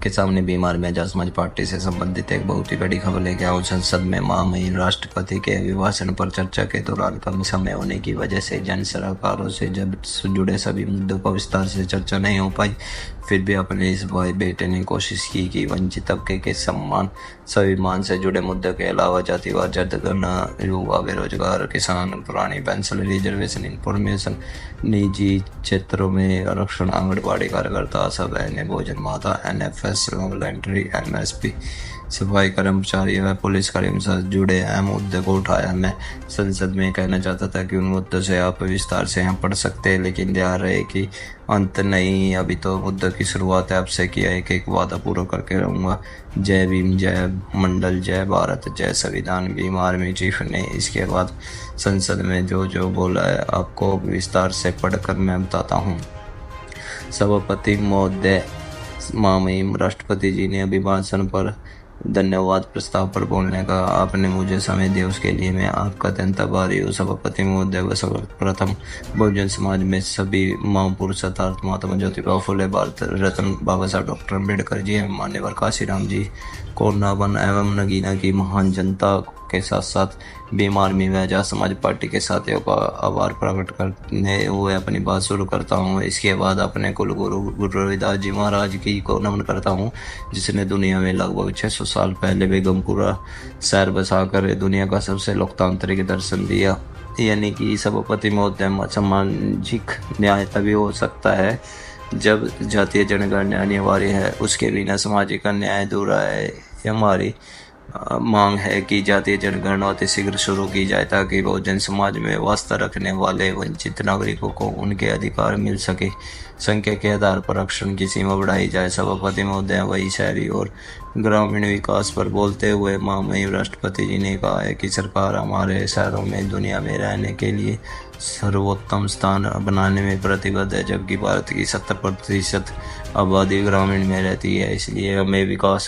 के सामने बीमार मेजा समाज पार्टी से संबंधित एक बहुत ही बड़ी खबर लेके आऊँ। संसद में महामहिम राष्ट्रपति के अभिभाषण पर चर्चा के दौरान कम समय होने की वजह से जन सरोकारों से जुड़े सभी मुद्दों पर विस्तार से चर्चा नहीं हो पाई। फिर भी अपने इस भाई बेटे ने कोशिश की कि वंचित तबके के सम्मान स्वाभिमान से जुड़े मुद्दों के अलावा जातिवाद, जनगणना, युवा, बेरोजगार, किसान, पुरानी पेंशन, रिजर्वेशन, इंफॉर्मेशन, निजी क्षेत्रों में आरक्षण, आंगनबाड़ी कार्यकर्ता, आशा बहनें, भोजन माता, NFS, वॉलंटरी, MSP, सफाई कर्मचारी व पुलिस कर्मियों से जुड़े अहम मुद्दे को उठाया। मैं संसद में कहना चाहता था कि उन मुद्दों से आप विस्तार से यहाँ पढ़ सकते हैं, लेकिन ध्यान रहे कि अंत नहीं, अभी तो मुद्दों की शुरुआत है। आपसे किया एक वादा पूरा करके रहूँगा। जय भीम, जय मंडल, जय भारत, जय संविधान। भीम आर्मी चीफ ने इसके बाद संसद में जो बोला है आपको विस्तार से पढ़कर मैं बताता हूँ। सभापति महोदय, महामहिम राष्ट्रपति जी ने अभिभाषण पर धन्यवाद प्रस्ताव पर बोलने का आपने मुझे समय दिया, उसके लिए मैं आपका अत्यंत आभारी हूँ। सभापति महोदय, सर्वप्रथम बहुजन समाज में सभी महापुरुष अर्थात महात्मा ज्योतिबा फुले, भारत रत्न बाबा साहब डॉक्टर अम्बेडकर जी एवं मान्यवर काशीराम जी, कोरनावन एवं नगीना की महान जनता के साथ साथ भीम आर्मी व आजाद समाज पार्टी के साथियों का आभार प्रकट करने हुए अपनी बात शुरू करता हूँ। इसके बाद अपने कुलगुरु गुरु रविदास जी महाराज की को नमन करता हूँ, जिसने दुनिया में लगभग 600 साल पहले बेगमपुरा शहर बसाकर दुनिया का सबसे लोकतांत्रिक दर्शन दिया। यानी कि सभापति महोदय, सामाजिक न्याय तभी हो सकता है जब जातीय जनगणना अनिवार्य है, उसके बिना सामाजिक न्याय अधूरा है। हमारी मांग है कि जातीय जनगणना अति शीघ्र शुरू की जाए ताकि बहुजन समाज में वास्ता रखने वाले वंचित नागरिकों को उनके अधिकार मिल सके। संख्या के आधार पर आरक्षण की सीमा बढ़ाई जाए। सभापति महोदय, वही शहरी और ग्रामीण विकास पर बोलते हुए महामहिम राष्ट्रपति जी ने कहा है कि सरकार हमारे शहरों में दुनिया में रहने के लिए सर्वोत्तम स्थान बनाने में प्रतिबद्ध है, जबकि भारत की 70% आबादी ग्रामीण में रहती है। इसलिए हमें विकास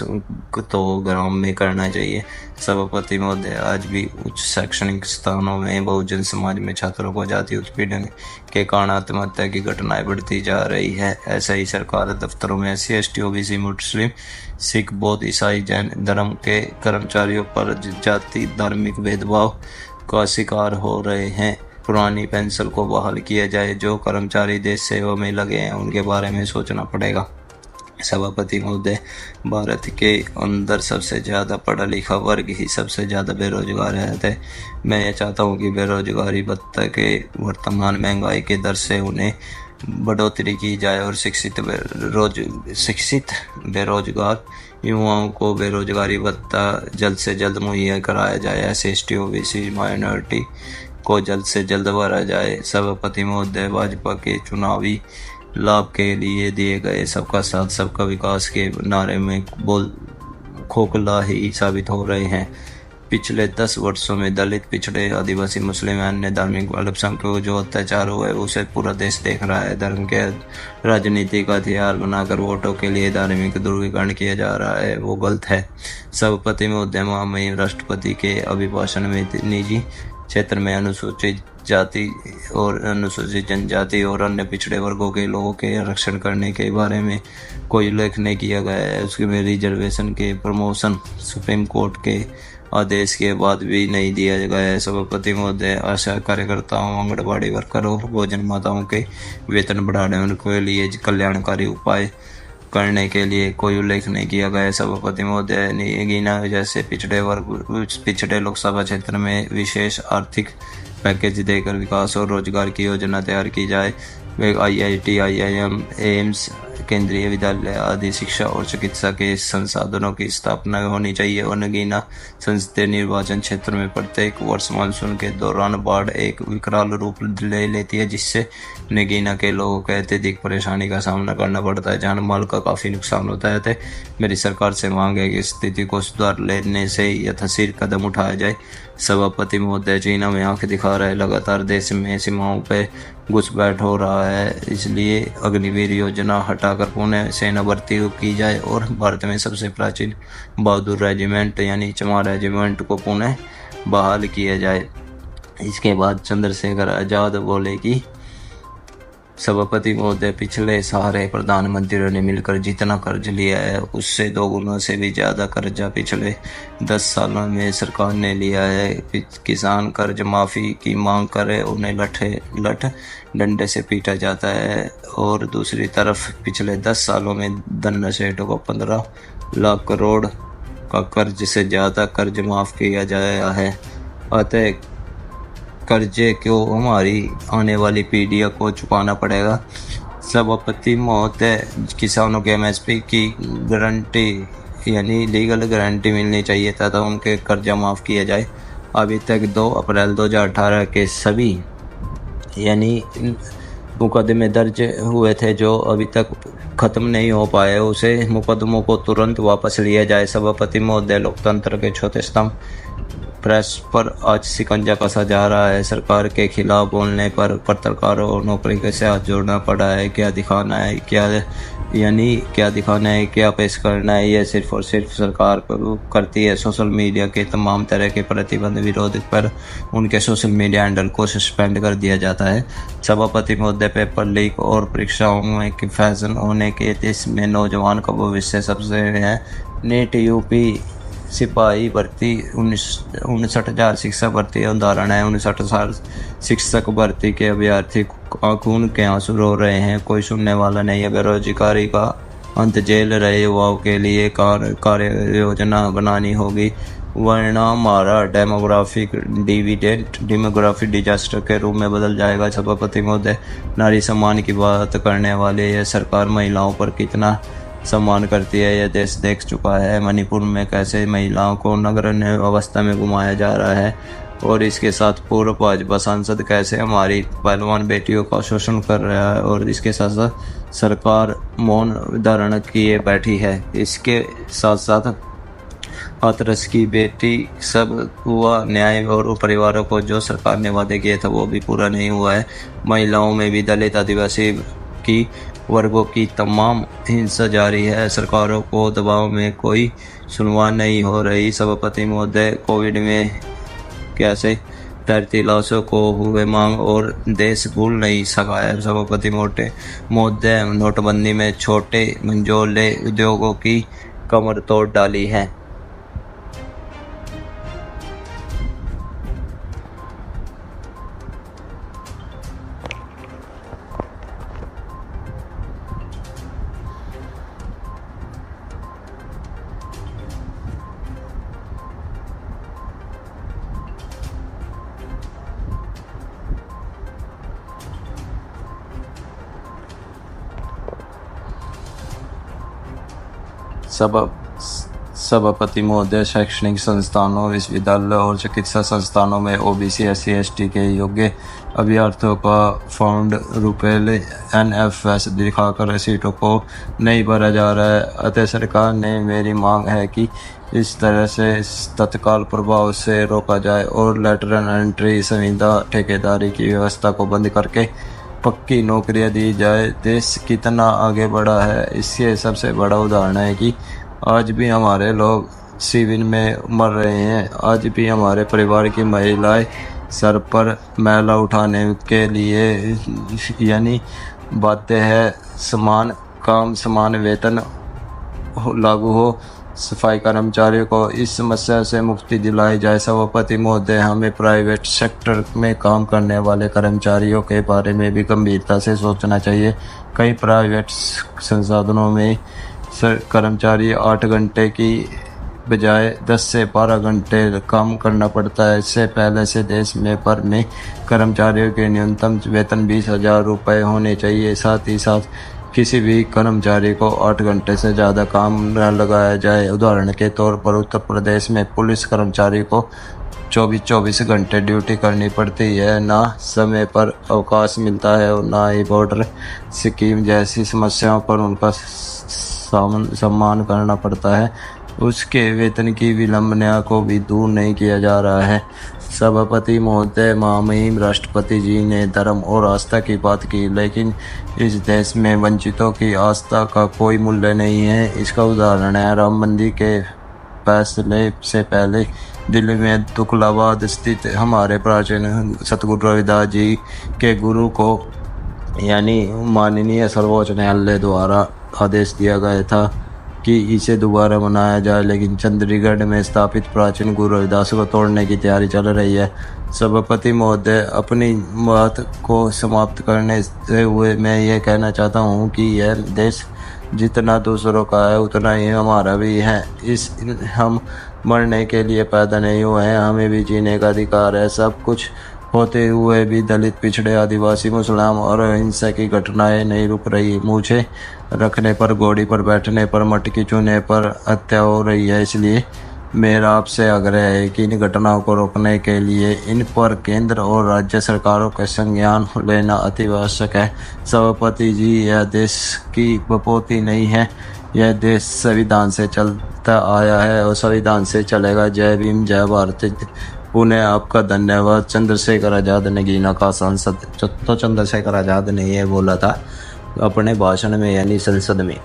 तो ग्राम में करना चाहिए। सभापति महोदय, आज भी उच्च शैक्षणिक स्थानों में बहुजन समाज में छात्रों को जाति उत्पीड़न के कारण आत्महत्या की घटनाएं बढ़ती जा रही है। ऐसा ही सरकार दफ्तरों में SC, ST, OBC, मुस्लिम, सिख, बौद्ध, ईसाई, जैन धर्म के कर्मचारियों पर जाति धार्मिक भेदभाव का शिकार हो रहे हैं। पुरानी पेंशन को बहाल किया जाए। जो कर्मचारी देश सेवा में लगे हैं उनके बारे में सोचना पड़ेगा। सभापति महोदय, भारत के अंदर सबसे ज़्यादा पढ़ा लिखा वर्ग ही सबसे ज़्यादा बेरोजगार है। मैं ये चाहता हूँ कि बेरोजगारी भत्ते के वर्तमान महंगाई के दर से उन्हें बढ़ोतरी की जाए और शिक्षित बेरोजगार युवाओं को बेरोजगारी भत्ता जल्द से जल्द मुहैया कराया जाए। SC, ST, OBC माइनॉरिटी को जल्द से जल्द भरा जाए। सभापति महोदय, भाजपा के चुनावी लाभ के लिए दिए गए सबका साथ सबका विकास के नारे में बोल खोखला ही साबित हो रहे हैं। पिछले 10 वर्षों में दलित, पिछड़े, आदिवासी, मुस्लिम, अन्य धार्मिक अल्पसंख्यकों जो अत्याचार हुए उसे पूरा देश देख रहा है। धर्म के राजनीति का हथियार बनाकर वोटों के लिए धार्मिक ध्रुवीकरण किया जा रहा है, वो गलत है। सभापति महोदय, महामहिम राष्ट्रपति के अभिभाषण में निजी क्षेत्र में अनुसूचित जाति और अनुसूचित जनजाति और अन्य पिछड़े वर्गों के लोगों के आरक्षण करने के बारे में कोई उल्लेख नहीं किया गया है। उसके में रिजर्वेशन के प्रमोशन सुप्रीम कोर्ट के आदेश के बाद भी नहीं दिया गया है। सभापति महोदय, आशा कार्यकर्ताओं, आंगनबाड़ी वर्करों और भोजन माताओं के वेतन बढ़ाने उनके लिए कल्याणकारी उपाय करने के लिए कोई उल्लेख नहीं किया गया है। सभापति महोदय, नगीना जैसे पिछड़े लोकसभा क्षेत्र में विशेष आर्थिक पैकेज देकर विकास और रोजगार की योजना तैयार की जाए। IIT, IIM, एम्स, केंद्रीय विद्यालय आदि शिक्षा और चिकित्सा के संसाधनों की स्थापना होनी चाहिए। और नगीना संसदीय निर्वाचन क्षेत्र में प्रत्येक वर्ष मानसून के दौरान बाढ़ एक विकराल रूप ले लेती है, जिससे नगीना के लोगों को अत्यधिक परेशानी का सामना करना पड़ता है, जान माल का काफ़ी नुकसान होता है। मेरी सरकार से मांग है कि स्थिति को सुधार लेने से यथाशीघ्र कदम उठाया जाए। सभापति महोदय, चीना में आंख दिखा रहा है, लगातार देश में सीमाओं पर घुसपैठ हो रहा है, इसलिए अग्निवीर योजना हटाकर पुणे सेना भर्ती की जाए और भारत में सबसे प्राचीन बहादुर रेजिमेंट यानी चमार रेजिमेंट को पुणे बहाल किया जाए। इसके बाद चंद्रशेखर आजाद बोले कि सभापति महोदय, पिछले सारे प्रधानमंत्रियों ने मिलकर जितना कर्ज लिया है उससे 2 गुना से भी ज़्यादा कर्जा पिछले 10 सालों में सरकार ने लिया है। किसान कर्ज माफ़ी की मांग करे उन्हें लठ डंडे से पीटा जाता है, और दूसरी तरफ पिछले 10 सालों में धन्ना सेठों को 15 लाख करोड़ का कर्ज से ज़्यादा कर्ज माफ़ किया गया है। अतः कर्जे को हमारी आने वाली पीढ़ियों को चुकाना पड़ेगा। सभापति महोदय, किसानों के एमएसपी की गारंटी यानी लीगल गारंटी मिलनी चाहिए तथा उनके कर्जा माफ़ किया जाए। अभी तक 2 अप्रैल 2018 के सभी यानी मुकदमे दर्ज हुए थे जो अभी तक खत्म नहीं हो पाए, उसे मुकदमों को तुरंत वापस लिया जाए। सभापति महोदय, लोकतंत्र के चौथे स्तंभ प्रेस पर आज शिकंजा कसा जा रहा है। सरकार के खिलाफ बोलने पर पत्रकारों और नौकरी के साथ जोड़ना पड़ा है। क्या दिखाना है, क्या पेश करना है, यह सिर्फ और सिर्फ सरकार करती है। सोशल मीडिया के तमाम तरह के प्रतिबंध विरोध पर उनके सोशल मीडिया हैंडल को सस्पेंड कर दिया जाता है। सभापति महोदय, पेपर लीक और परीक्षाओं में फैशन होने के देश में नौजवान का भविष्य सबसे है। नीट यूपी सिपाही भर्ती 59,000 शिक्षक भर्ती उदाहरण है। 59,000 शिक्षक भर्ती के अभ्यर्थी खून के आंसू रो रहे हैं, कोई सुनने वाला नहीं है। बेरोजगारी का अंत जेल रहे युवाओं के लिए कार्य योजना बनानी होगी, वरना हमारा डेमोग्राफिक डिजास्टर के रूप में बदल जाएगा। सभापति महोदय, नारी सम्मान की बात करने वाले यह सरकार महिलाओं पर कितना सम्मान करती है यह देश देख चुका है। मणिपुर में कैसे महिलाओं को नग्न अवस्था में घुमाया जा रहा है, और इसके साथ पूर्व भाजपा सांसद कैसे हमारी पहलवान बेटियों का शोषण कर रहा है, और इसके साथ साथ सरकार मौन धारण किए बैठी है। इसके साथ साथ हाथरस की बेटी सब हुआ न्याय, और परिवारों को जो सरकार ने वादे किए थे वो भी पूरा नहीं हुआ है। महिलाओं में भी दलित आदिवासी की वर्गों की तमाम हिंसा जारी है। सरकारों को दबाव में कोई सुनवाई नहीं हो रही। सभापति महोदय, कोविड में कैसे 33 लाशों को हुए मांग और देश भूल नहीं सका है। सभापति महोदय, नोटबंदी में छोटे मंझोले उद्योगों की कमर तोड़ डाली है। सभापति महोदय, शैक्षणिक संस्थानों, विश्वविद्यालय और चिकित्सा संस्थानों में ओबीसी, एससी, एसटी के योग्य अभ्यर्थियों का फंड रुपये NFS दिखाकर सीटों को नहीं भरा जा रहा है। अतः सरकार ने मेरी मांग है कि इस तरह से तत्काल प्रभाव से रोका जाए और लेटर एंट्री संविदा ठेकेदारी की व्यवस्था को बंद करके पक्की नौकरियां दी जाए। देश कितना आगे बढ़ा है इसके सबसे बड़ा उदाहरण है कि आज भी हमारे लोग सिविल में मर रहे हैं। आज भी हमारे परिवार की महिलाएं सर पर मैला उठाने के लिए यानी बातें हैं। समान काम समान वेतन लागू हो, सफाई कर्मचारियों को इस समस्या से मुक्ति दिलाई जाए। सभापति महोदय, हमें प्राइवेट सेक्टर में काम करने वाले कर्मचारियों के बारे में भी गंभीरता से सोचना चाहिए। कई प्राइवेट संसाधनों में कर्मचारी 8 घंटे की बजाय 10 से 12 घंटे काम करना पड़ता है। इससे पहले से देश में कर्मचारियों के न्यूनतम वेतन 20,000 रुपये होने चाहिए। साथ ही साथ किसी भी कर्मचारी को 8 घंटे से ज़्यादा काम न लगाया जाए। उदाहरण के तौर पर उत्तर प्रदेश में पुलिस कर्मचारी को 24 घंटे ड्यूटी करनी पड़ती है, ना समय पर अवकाश मिलता है और ना ही बॉर्डर स्कीम जैसी समस्याओं पर उनका सम्मान करना पड़ता है। उसके वेतन की विलंबना को भी दूर नहीं किया जा रहा है। सभापति महोदय, महामहिम राष्ट्रपति जी ने धर्म और आस्था की बात की, लेकिन इस देश में वंचितों की आस्था का कोई मूल्य नहीं है। इसका उदाहरण है राम मंदिर के फैसले से पहले दिल्ली में तुगलकाबाद स्थित हमारे प्राचीन सतगुरु रविदास जी के गुरु को यानी माननीय सर्वोच्च न्यायालय द्वारा आदेश दिया गया था कि इसे दोबारा मनाया जाए, लेकिन चंडीगढ़ में स्थापित प्राचीन गुरु रविदास को तोड़ने की तैयारी चल रही है। सभापति महोदय, अपनी बात को समाप्त करने से हुए मैं ये कहना चाहता हूँ कि यह देश जितना दूसरों का है उतना ही हमारा भी है। हम मरने के लिए पैदा नहीं हुए हैं, हमें भी जीने का अधिकार है। सब कुछ होते हुए भी दलित, पिछड़े, आदिवासी, मुसलमान और हिंसा की घटनाएं नहीं रुक रही। मूछें रखने पर, घोड़ी पर बैठने पर, मटकी चूने पर हत्या हो रही है। इसलिए मेरा आपसे आग्रह है कि इन घटनाओं को रोकने के लिए इन पर केंद्र और राज्य सरकारों का संज्ञान लेना अति आवश्यक है। सभापति जी, यह देश की बपौती नहीं है, यह देश संविधान से चलता आया है और संविधान से चलेगा। जय भीम, जय भारत। पुनः आपका धन्यवाद। चंद्रशेखर आज़ाद नगीना का सांसद। तो चंद्रशेखर आज़ाद ने यह बोला था अपने भाषण में, यानी संसद में।